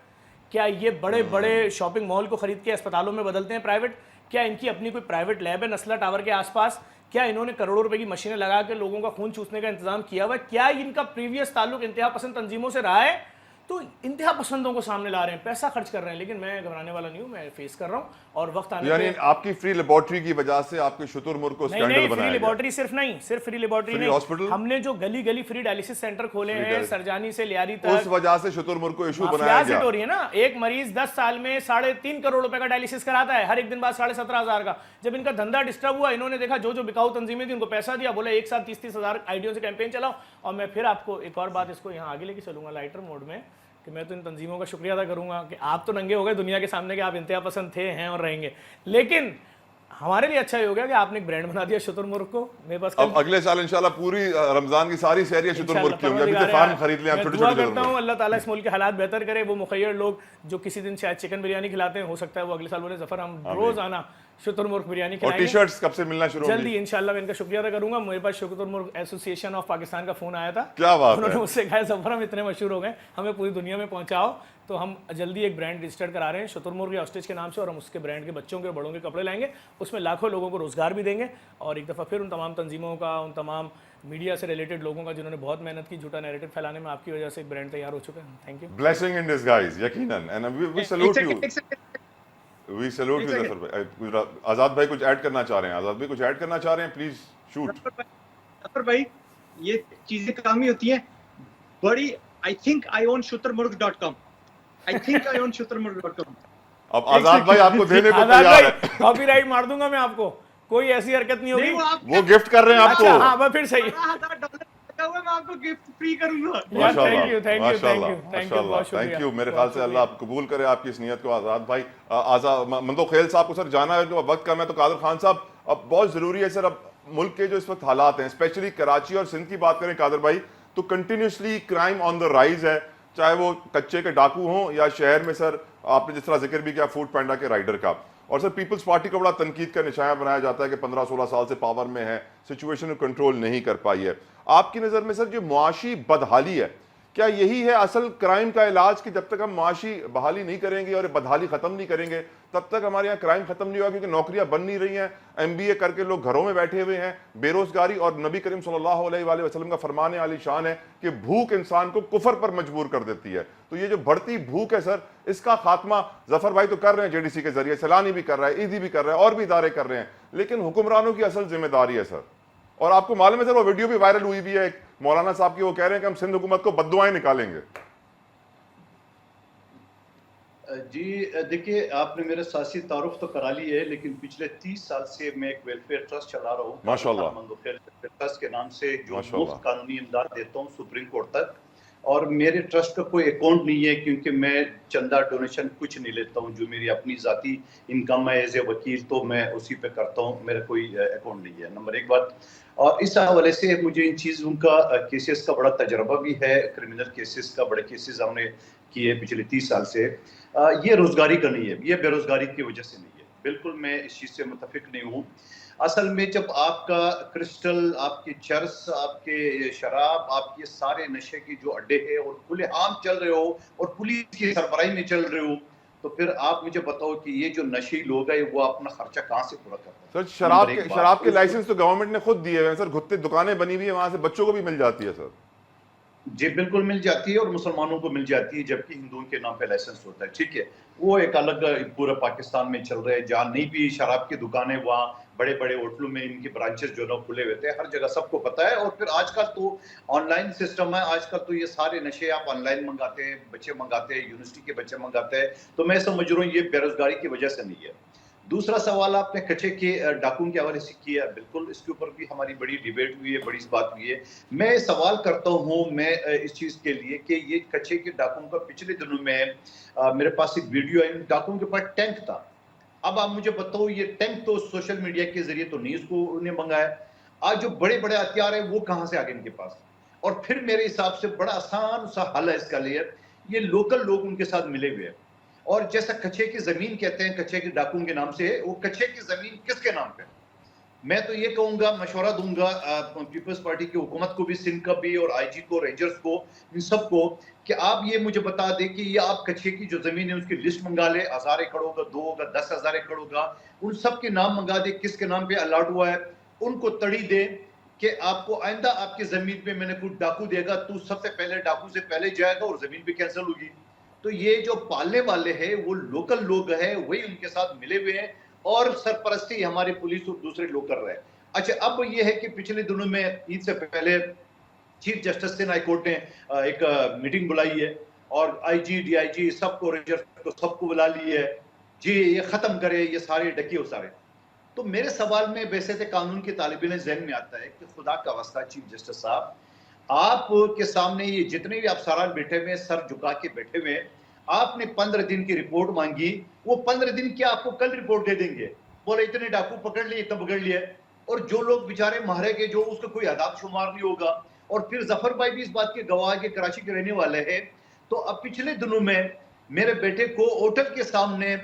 क्या ये बड़े बड़े शॉपिंग मॉल को खरीद के अस्पतालों में बदलते हैं प्राइवेट, क्या इनकी अपनी कोई प्राइवेट लैब है नस्ला टावर के आसपास, क्या इन्होंने करोड़ों रुपए की मशीनें लगा के लोगों का खून चूसने का इंतजाम किया हुआ है, क्या इनका प्रीवियस ताल्लुक इंतहा पसंद तंजीमों से रहा है तो इंतहा पसंदों को सामने ला रहे हैं, पैसा खर्च कर रहे हैं, लेकिन मैं घबराने वाला नहीं हूँ, मैं फेस कर रहा हूँ और वक्त आने यानी पे आपकी फ्री लेबोरेटरी की वजह से आपके शुतुरमुर्ग को नहीं स्कैंडल नहीं, फ्री बनाया गया। लेबोरेटरी सिर्फ नहीं, सिर्फ फ्री लेबोरेटरी फ्री नहीं, हॉस्पिटल? हमने जो गली गली फ्री डायलिसिस सेंटर खोले हैं, डायलिसिस। सरजानी से लियारी उस तक, वजह से शुतुरमुर्ग को इशू बनाया माफियाज गया। हिट हो रही है ना। एक मरीज 10 साल में 3.5 करोड़ रुपए का डायलिसिस कराता है, हर एक दिन बाद 17,500 का। जब इनका धंधा डिस्टर्ब हुआ, इन्होंने देखा जो जो बिकाऊ तंजीमें थी उनको पैसा दिया, बोले एक साथ 30-30 हजार आईडियो से कैंपेन चलाओ। और मैं फिर आपको एक और बात इसको यहाँ आगे लेके चलूंगा लाइटर मोड में, कि मैं तो इन तंजीमों का शुक्रिया अदा करूंगा कि आप तो नंगे हो गए दुनिया के सामने कि आप इंतहा पसंद थे, हैं और रहेंगे, लेकिन हमारे लिए अच्छा ही हो गया कि आपने एक ब्रांड बना दिया शुतुरमुर्ग को। मेरे पास अब अगले साल इंशाल्लाह पूरी रमजान की सारी सहरियां शुतुरमुर्ग की होंगी। अभी से फार्म खरीद लें आप, मैं छोटे दुआ छोटे करता हूँ अल्लाह ताला इस मुल्क के हालात बेहतर करे। वो मुखय्यर लोग जो किसी दिन शायद चिकन बिरयानी खिलाते हैं, हो सकता है वो अगले साल बोले जफर हम रोज आना शुतुरमुर्ग बिरयानी और खिलाएंगे। टी-शर्ट्स कब से मिलना शुरू जल्दी होंगी? इंशाल्लाह, मैं इनका शुक्रिया अदा करूंगा। मेरे पास शुतुरमुर्ग एसोसिएशन ऑफ पाकिस्तान का फोन आया था, क्या बात उन्होंने है। मुझसे कहा जफर हम इतने मशहूर हो गए, हमें पूरी दुनिया में पहुंचाओ। तो हम जल्दी एक ब्रांड रजिस्टर करा रहे हैं शुतुरमुर्ग या ऑस्ट्रिच के नाम से, और हम उसके ब्रांड के बच्चों के और बड़ों के कपड़े लाएंगे, उसमें लाखों लोगों को रोजगार भी देंगे। और एक दफ़ा फिर उन तमाम तंजीमों का, उन तमाम मीडिया से रिलेटेड लोगों का जिन्होंने बहुत मेहनत की झूठा नैरेटिव फैलाने में, आपकी वजह से एक ब्रांड तैयार हो चुका है। Thank you. Blessing in disguise, यकीनन, एंड वी सैल्यूट यू, एक second we salute you Zafar भाई। आजाद भाई कुछ ऐड करना चाह रहे हैं? आजाद भाई कुछ ऐड करना चाह रहे हैं? Please shoot. जफर भाई, ये चीजें काम ही होती हैं बड़ी। आई थिंक आई ओन शुतुरमुर्ग.com, आई थिंक आई ओन शुतुरमुर्ग.com। अब आजाद भाई आपको देने को आजाद तैयार भाई है। कॉपीराइट मार दूंगा मैं आपको, कोई ऐसी हरकत नहीं होगी। वो गिफ्ट कर रहे हैं आपको। अच्छा हाँ, मैं फिर सही। $12,000 मैं आपको गिफ्ट फ्री करूंगा। यार thank you, thank you, thank माशाल्लाह, यू, थैंक यू, माशाल्लाह, बहुत शुक्रिया। Thank you. मेरे बहुत ख्याल से शुक्रिया। अल्लाह आप कबूल करे आपकी इस नियत को। आजाद भाई, आजाद मंदो खेल साहब को सर जाना है, तो वक्त कम है, तो कादर खान साहब अब बहुत जरूरी है सर, अब मुल्क के जो इस वक्त हालात हैं, स्पेशली कराची और सिंध की बात करें कादर भाई, तो continuously crime on the rise है, चाहे वो कच्चे के डाकू हों या शहर में सर आपने जिस तरह जिक्र भी किया फूड पैंडा के राइडर का। और सर पीपल्स पार्टी को बड़ा तनकीद का निशाना बनाया जाता है कि 15-16 साल से पावर में है, सिचुएशन को कंट्रोल नहीं कर पाई है। आपकी नज़र में सर जो मुआशी बदहाली है, क्या यही है असल क्राइम का इलाज, कि जब तक हम मुआशी बहाली नहीं करेंगे और बदहाली ख़त्म नहीं करेंगे तब तक हमारे यहाँ क्राइम ख़त्म नहीं होगा? क्योंकि नौकरियाँ बन नहीं रही हैं, MBA करके लोग घरों में बैठे हुए हैं, बेरोज़गारी, और नबी करीम सल्लल्लाहु अलैहि वसल्लम का फरमान आली शान है कि भूख इंसान को कुफर पर मजबूर कर देती है। तो ये जो बढ़ती भूख है सर, इसका खात्मा जफर भाई तो कर रहे हैं JDC के जरिए, सैलानी भी कर रहा है, ईदी भी कर रहा है और भी इदारे कर रहे हैं, लेकिन हुक्मरानों की असल जिम्मेदारी है सर। और आपको मालूम है सर वो वीडियो भी वायरल हुई भी है एक मौलाना साहब की, वो कह रहे हैं कि हम सिंध हुकूमत को बद्दुआएं निकालेंगे। जी देखिए, आपने मेरे साथ तारुफ तो करा ली है, लेकिन पिछले 30 साल से मैं एक वेलफेयर ट्रस्ट चला रहा हूँ माशाल्लाह, ट्रस्ट के नाम से, जो माशाल्लाह, मुफ्त कानूनी इमदाद देता हूँ सुप्रीम कोर्ट तक। और मेरे ट्रस्ट का कोई अकाउंट नहीं है, क्योंकि मैं चंदा डोनेशन कुछ नहीं लेता हूँ। जो मेरी अपनी ज़ाती इनकम है एज ए वकील, तो मैं उसी पे करता हूँ, मेरा कोई अकाउंट नहीं है, नंबर एक बात। और इस हवाले से मुझे इन चीज़ों का केसेस का बड़ा तजर्बा भी है, क्रिमिनल केसेस का, बड़े केसेस हमने किए पिछले 30 साल से। ये रोजगारी का नहीं है, ये बेरोजगारी की वजह से नहीं है, बिल्कुल मैं इस चीज़ से मुतफिक नहीं हूँ। असल में जब आपका क्रिस्टल, आपकी चरस, आपके शराब, आपके सारे नशे की जो अड्डे हैं और खुलेआम चल रहे हो और पुलिस की सरबराही में चल रहे हो, तो फिर आप मुझे बताओ कि ये जो नशे लोग हैं वो अपना खर्चा कहाँ से पूरा करते हैं? सर शराब के लाइसेंस तो गवर्नमेंट ने खुद दिए हुए हैं सर, घुट्टे दुकानें बनी हुई है, वहां से बच्चों को भी मिल जाती है सर। जी बिल्कुल मिल जाती है, और मुसलमानों को मिल जाती है, जबकि हिंदुओं के नाम पे लाइसेंस होता है। ठीक है, वो एक अलग पूरे पाकिस्तान में चल रहा है, जहाँ नहीं भी शराब की दुकानें, वहाँ बड़े बड़े होटलों में इनके ब्रांचेस जो है खुले हुए थे, हर जगह सबको पता है। और फिर आजकल तो ऑनलाइन सिस्टम है, आजकल तो ये सारे नशे आप ऑनलाइन मंगाते हैं, बच्चे मंगाते हैं, यूनिवर्सिटी के बच्चे मंगाते हैं। तो मैं समझ रहा हूँ ये बेरोजगारी की वजह से नहीं है। दूसरा सवाल आपने कच्चे के डाकुओं के हवाले से किया, बिल्कुल इसके ऊपर भी हमारी बड़ी डिबेट हुई है, बड़ी बात हुई है। मैं सवाल करता हूँ मैं इस चीज़ के लिए कि ये कच्चे के डाकुओं का पिछले दिनों में मेरे पास एक वीडियो है, डाकुओं के पास टैंक था। अब आप मुझे बताओ, ये टैंक तो सोशल मीडिया के जरिए तो नहीं उसको उन्हें मंगाया, आज जो बड़े बड़े हथियार है वो कहाँ से आ गए इनके पास? और फिर मेरे हिसाब से बड़ा आसान सा हल है इसका लिए, ये लोकल लोग उनके साथ मिले हुए हैं। और जैसा कच्चे की जमीन कहते हैं कच्चे के डाकुओं के नाम से, वो कच्चे की जमीन किसके नाम पे? मैं तो ये कहूंगा, मशवरा दूंगा पीपल्स पार्टी की हुकूमत को भी, सिंध का भी, और IG को, रेंजर्स को, इन सबको, कि आप ये मुझे बता दें कि ये आप कच्चे की जो जमीन है उसकी लिस्ट मंगा ले, 1000 एकड़ होगा, 2 होगा, 10,000 एकड़ होगा, उन सब के नाम मंगा दे, किसके नाम पे अलाट हुआ है, उनको तड़ी दे कि आपको आइंदा आपकी जमीन पे मैंने कुछ डाकू देगा, तू सबसे पहले डाकू से पहले जाएगा और जमीन भी कैंसिल होगी। तो ये जो पालने वाले हैं वो लोकल लोग हैं, वही उनके साथ मिले हुए हैं और सरपरस्ती हमारी पुलिस और दूसरे लोग कर रहे हैं। अच्छा, अब ये है कि पिछले दिनों में ईद से पहले chief justice Sindh high court ने एक मीटिंग बुलाई है और आईजी, डीआईजी सबको, रेंजर को सबको बुला ली है जी, ये खत्म करे ये सारे डकिए सारे। तो मेरे सवाल में वैसे तो कानून के तालिब इल्म ज़हन में आता है कि खुदा का वास्ता चीफ जस्टिस साहब, आपके सामने ये जितने भी अफसरान बैठे हुए, सर झुका के बैठे हुए, आपने 15 दिन की रिपोर्ट मांगी, वो 15 दिन क्या आपको कल रिपोर्ट दे देंगे? बोले इतने डाकू पकड़ लिए, इतना पकड़ लिए, और जो लोग बेचारे मारे गए, जो उसका कोई आदाब शुमार नहीं होगा। और फिर जफर भाई भी इस बात के गवाह के कराची के रहने वाले हैं। तो अब पिछले दिनों में मेरे बेटे को होटल के सामने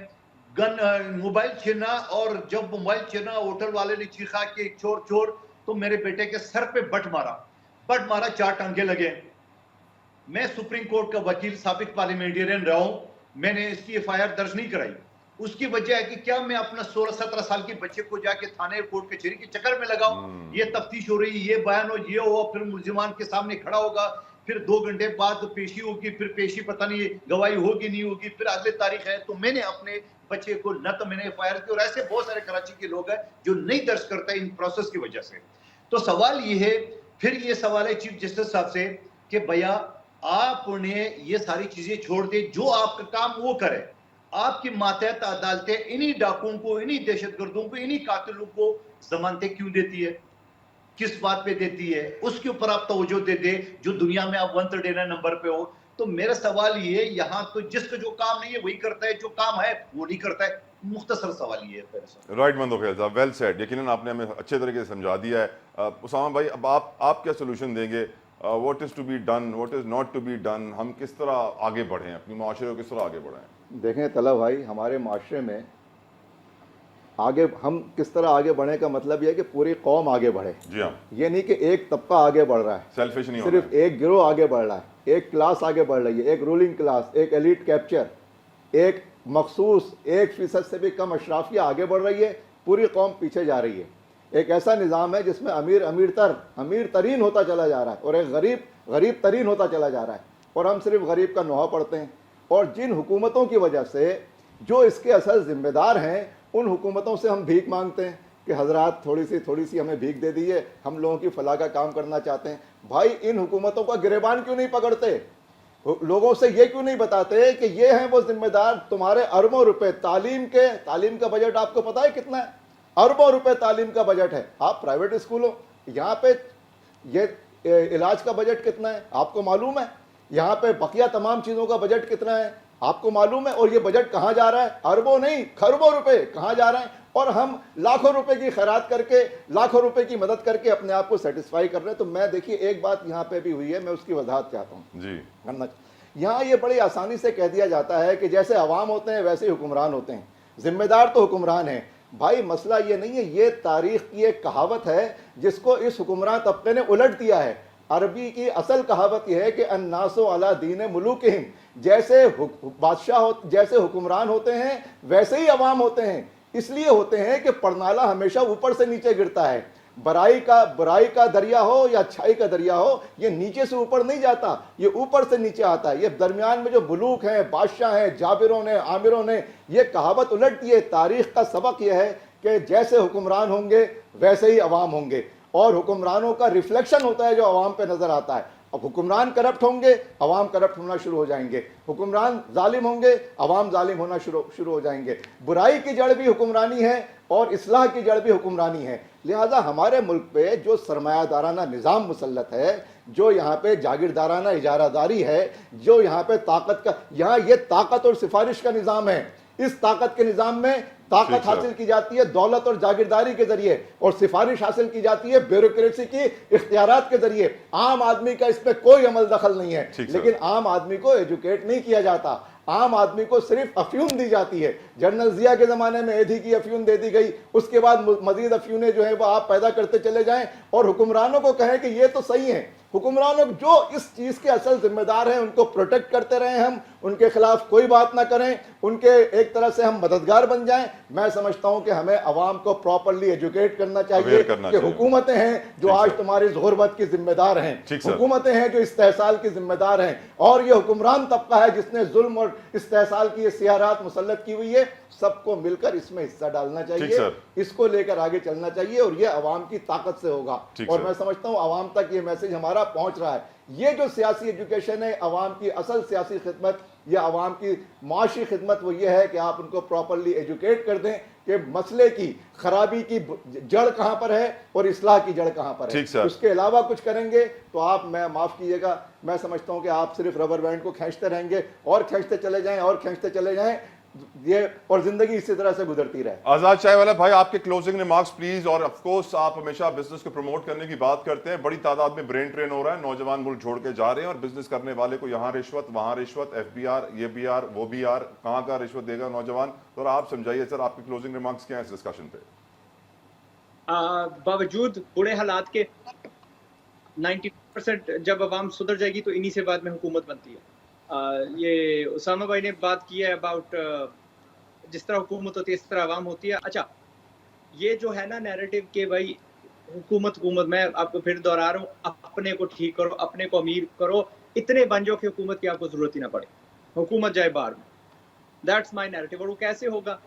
गन मोबाइल छीना, और जब मोबाइल छीना होटल वाले ने चीखा कि चोर चोर, तो मेरे बेटे के सर पे बट मारा, 4 टांगे लगे। मैं सुप्रीम कोर्ट का वकील, साबिक पार्लियामेंटेरियन रहा हूं, मैंने इसकी एफआईआर दर्ज नहीं कराई। उसकी वजह है कि क्या मैं अपना 16-17 साल के बच्चे को जाके थाने कोर्ट कचहरी के चक्कर में लगाऊं? ये तफ्तीश हो रही, ये बयान हो, ये हो, फिर मुल्जिमान के सामने खड़ा होगा, फिर 2 घंटे बाद पेशी होगी, फिर पेशी पता नहीं गवाही होगी नहीं होगी, फिर अगले तारीख है। तो मैंने अपने बच्चे को न तो मैंने एफआईआर की, और ऐसे बहुत सारे कराची के लोग हैं जो नहीं दर्ज करते इन प्रोसेस की वजह से। तो सवाल ये है, फिर ये सवाल है चीफ जस्टिस साहब से कि भैया आपने ये सारी चीजें छोड़ दे, जो आपका काम वो करे। आपकी मातहत अदालतें इन्हीं डाकुओं को, इन्हीं दहशतगर्दों को, इन्हीं कातिलों को जमानतें क्यों देती है? किस बात पे देती है? उसके ऊपर आप तवज्जो दे दे, जो दुनिया में आप 139 नंबर पे हो। तो मेरा सवाल ये, यहाँ तो जिसका जो काम नहीं है वही करता है, जो काम है वो नहीं करता है। मुख्तसर सवाल ये है। राइट मंदोखेल साहब, वेल सेड। यकीनन आपने हमें अच्छे तरीके से समझा दिया है। उसामा भाई, अब आप क्या सोल्यूशन देंगे? What is to be done, what is not to be done? हम किस तरह आगे बढ़ें, अपनी माशरे को किस तरह आगे बढ़ाएं? देखें तलब भाई, हमारे माशरे में आगे हम किस तरह आगे बढ़े का मतलब यह है कि पूरी कौम आगे बढ़े। जी हाँ, ये नहीं कि एक तबका आगे बढ़ रहा है, सेल्फिश नहीं सिर्फ होना है। एक गिरोह आगे बढ़ रहा है, एक क्लास आगे बढ़ रही है, एक रूलिंग क्लास, एक एलीट कैप्चर, एक मखसूस 1% से भी कम अशराफिया आगे बढ़ रही है, पूरी कौम पीछे जा रही है। एक ऐसा निज़ाम है जिसमें अमीर तरीन होता चला जा रहा है और एक गरीब तरीन होता चला जा रहा है, और हम सिर्फ गरीब का नोहा पढ़ते हैं। और जिन हुकूमतों की वजह से जो इसके असल जिम्मेदार हैं, उन हुकूमतों से हम भीख मांगते हैं कि हजरात थोड़ी सी हमें भीख दे दीजिए, हम लोगों की फलाह का काम करना चाहते हैं। भाई, इन हुकूमतों का गिरेबान क्यों नहीं पकड़ते? लोगों से ये क्यों नहीं बताते कि ये हैं वो जिम्मेदार? तुम्हारे अरबों रुपए तालीम का बजट आपको पता है कितना है? अरबों रुपए तालीम का बजट है। आप प्राइवेट स्कूलों, यहाँ पे ये इलाज का बजट कितना है आपको मालूम है? यहाँ पे बकिया तमाम चीज़ों का बजट कितना है आपको मालूम है? और ये बजट कहाँ जा रहा है? अरबों नहीं, खरबों रुपए कहाँ जा रहे हैं? और हम लाखों रुपए की खैरात करके, लाखों रुपए की मदद करके अपने आप को सेटिस्फाई कर रहे हैं। तो मैं, देखिए, एक बात यहाँ पे भी हुई है, मैं उसकी वजाहत चाहता हूँ जी। यहाँ ये बड़ी आसानी से कह दिया जाता है कि जैसे अवाम होते हैं वैसे ही हुक्मरान होते हैं, जिम्मेदार तो हुक्मरान हैं। भाई, मसला ये नहीं है, ये तारीख की एक कहावत है जिसको इस हुक्मरान तबके ने उलट दिया है। अरबी की असल कहावत यह है कि अन्नासो अला दीन मुलूकिहिम, जैसे बादशाह जैसे हुक्मरान होते हैं वैसे ही अवाम होते हैं। इसलिए होते हैं कि परनाला हमेशा ऊपर से नीचे गिरता है। बुराई का दरिया हो या अच्छाई का दरिया हो, ये नीचे से ऊपर नहीं जाता, ये ऊपर से नीचे आता है। ये दरमियान में जो बुलूक हैं, बादशाह हैं, जाबिरों ने, आमिरों ने ये कहावत उलट दी है। तारीख का सबक यह है कि जैसे हुक्मरान होंगे वैसे ही अवाम होंगे, और हुक्मरानों का रिफ्लेक्शन होता है जो अवाम पे नजर आता है। अब हुक्मरान करप्ट होंगे, अवाम करप्ट होना शुरू हो जाएंगे। हुक्मरान जालिम होंगे, अवाम जालिम होना शुरू हो जाएंगे। बुराई की जड़ भी हुक्मरानी है और इस्लाह की जड़ भी हुक्मरानी है। लिहाजा हमारे मुल्क पे जो सरमायादाराना निज़ाम मुसल्लत है, जो यहाँ पे जागीरदाराना इजारादारी है, जो यहाँ पे यहाँ ये ताकत और सिफारिश का निज़ाम है। इस ताकत के निज़ाम में ताकत हासिल की जाती है दौलत और जागीरदारी के जरिए, और सिफारिश हासिल की जाती है ब्यूरोक्रेसी की इख्तियारात के जरिए। आम आदमी का इसमें कोई अमल दखल नहीं है, लेकिन आम आदमी को एजुकेट नहीं किया जाता। आम आदमी को सिर्फ अफ्यूम दी जाती है। जनरल जिया के ज़माने में एधी की अफ्यूम दे दी गई, उसके बाद मजीद अफ्यूमें जो है वो आप पैदा करते चले जाएं और हुक्मरानों को कहें कि ये तो सही है, हुक्मरानों जो इस चीज़ के असल जिम्मेदार हैं उनको प्रोटेक्ट करते रहें, हम उनके खिलाफ कोई बात ना करें, उनके एक तरह से हम मददगार बन जाएं। मैं समझता हूं कि हमें अवाम को प्रॉपर्ली एजुकेट करना चाहिए कि हुकूमतें हैं जो आज तुम्हारी ज़ुर्बत की जिम्मेदार हैं, हुकूमतें हैं जो इस्तेहसाल की जिम्मेदार हैं, और ये हुक्मरान तबका है जिसने जुल्म और इस्तेहसाल की ये सियारात मुसल्लत की हुई है। सबको मिलकर इसमें हिस्सा डालना चाहिए, इसको लेकर आगे चलना चाहिए, और ये अवाम की ताकत से होगा। और मैं समझता हूं अवाम तक ये मैसेज हमारा पहुंच रहा है। ये जो सियासी एजुकेशन है, अवाम की असल सियासी खिदमत या अवाम की माशी खिदमत, वो ये है कि आप उनको प्रॉपरली एजुकेट कर दें कि मसले की खराबी की जड़ कहां पर है और इस्लाह की जड़ कहां पर है। उसके अलावा कुछ करेंगे तो आप, मैं माफ़ कीजिएगा, मैं समझता हूं कि आप सिर्फ रबर बैंड को खींचते रहेंगे और खींचते चले जाएं और खींचते चले जाएं, ये और जिंदगी इसी तरह से गुजरती रहे। आजाद चाय वाला भाई, आपके क्लोजिंग रिमार्क्स प्लीज। और ऑफ कोर्स आप हमेशा बिजनेस को प्रमोट करने की बात करते हैं, बड़ी तादाद में ब्रेन ट्रेन हो रहा है, नौजवान मुल्क छोड़ के जा रहे हैं और बिजनेस करने वाले को यहाँ रिश्वत वहां रिश्वत, FBR ये BR वो BR, कहाँ का रिश्वत देगा नौजवान। तो आप समझाइए सर, आपके क्लोजिंग रिमार्क्स क्या है इस डिस्कशन पे? बावजूद बुरे हालात के 90% जब अवाम सुधर जाएगी तो इन्हीं से बाद में हुकूमत बनती है। ये उसामा भाई ने बात की है अबाउट जिस तरह हुकूमत होती है इस तरह अवाम होती है। अच्छा, ये जो है ना नैरेटिव के भाई हुकूमत, मैं आपको फिर दोहरा रहा हूँ, अपने को ठीक करो, अपने को अमीर करो, इतने बन जाओ कि हुकूमत की आपको जरूरत ही ना पड़े, हुकूमत जाए बाहर में। That's my narrative. और वो कैसे होगा?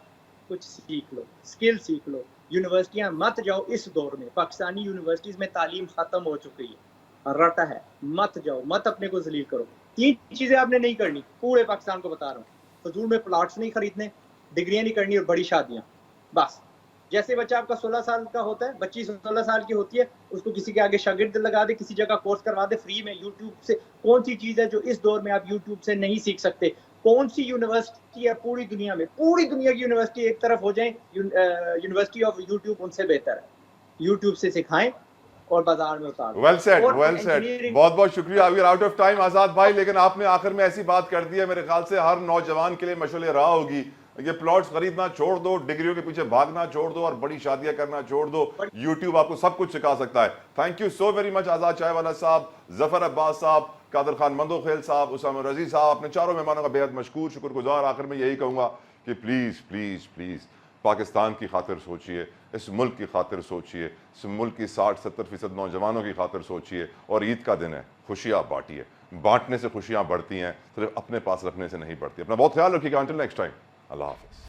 कुछ सीख लो, स्किल सीख लो, यूनिवर्सिटियां मत जाओ। इस दौर में पाकिस्तानी यूनिवर्सिटीज में तालीम खत्म हो चुकी है, रटा है, मत जाओ, मत अपने को जलील करो। 3 चीजें आपने नहीं करनी, पूरे पाकिस्तान को बता रहा हूँ। फजूल में प्लॉट्स नहीं खरीदने, डिग्रियां नहीं करनी और बड़ी शादियां। बस जैसे बच्चा आपका 16 साल का होता है, बच्ची 16 साल की होती है, उसको किसी के आगे शागिर्द लगा दे, किसी जगह कोर्स करवा दे फ्री में यूट्यूब से। कौन सी चीज है जो इस दौर में आप यूट्यूब से नहीं सीख सकते? कौन सी यूनिवर्सिटी है पूरी दुनिया में, पूरी दुनिया की यूनिवर्सिटी एक तरफ हो जाए, यूनिवर्सिटी ऑफ यूट्यूब उनसे बेहतर है। यूट्यूब से सिखाएं और बाजार में उतारो। Well said, well said. बहुत बहुत शुक्रिया। We are out of time Azad भाई, लेकिन आपने आखिर में ऐसी बात कर दी है, मेरे ख्याल से हर नौजवान के लिए मशअले राह होगी। ये प्लॉट्स खरीदना छोड़ दो, डिग्रियों के पीछे भागना छोड़ दो और बड़ी शादियां करना छोड़ दो। यूट्यूब आपको सब कुछ सिखा सकता है। Thank you so very much Azad चाय वाला साहब, जफर अब्बास साहब, कादर खान मंदोखेल साहब, उसामा रजी साहब, अपने चारों मेहमानों का बेहद मशकूर, शुक्रगुजार। आखिर में यही कहूंगा कि प्लीज प्लीज प्लीज पाकिस्तान की खातिर सोचिए, इस मुल्क की खातिर सोचिए, इस मुल्क की 60-70% नौजवानों की खातिर सोचिए। और ईद का दिन है, खुशियां बांटिए। बांटने से खुशियां बढ़ती हैं, सिर्फ अपने पास रखने से नहीं बढ़ती। अपना बहुत ख्याल रखिएगा। अंटिल नेक्स्ट टाइम, अल्लाह हाफिज।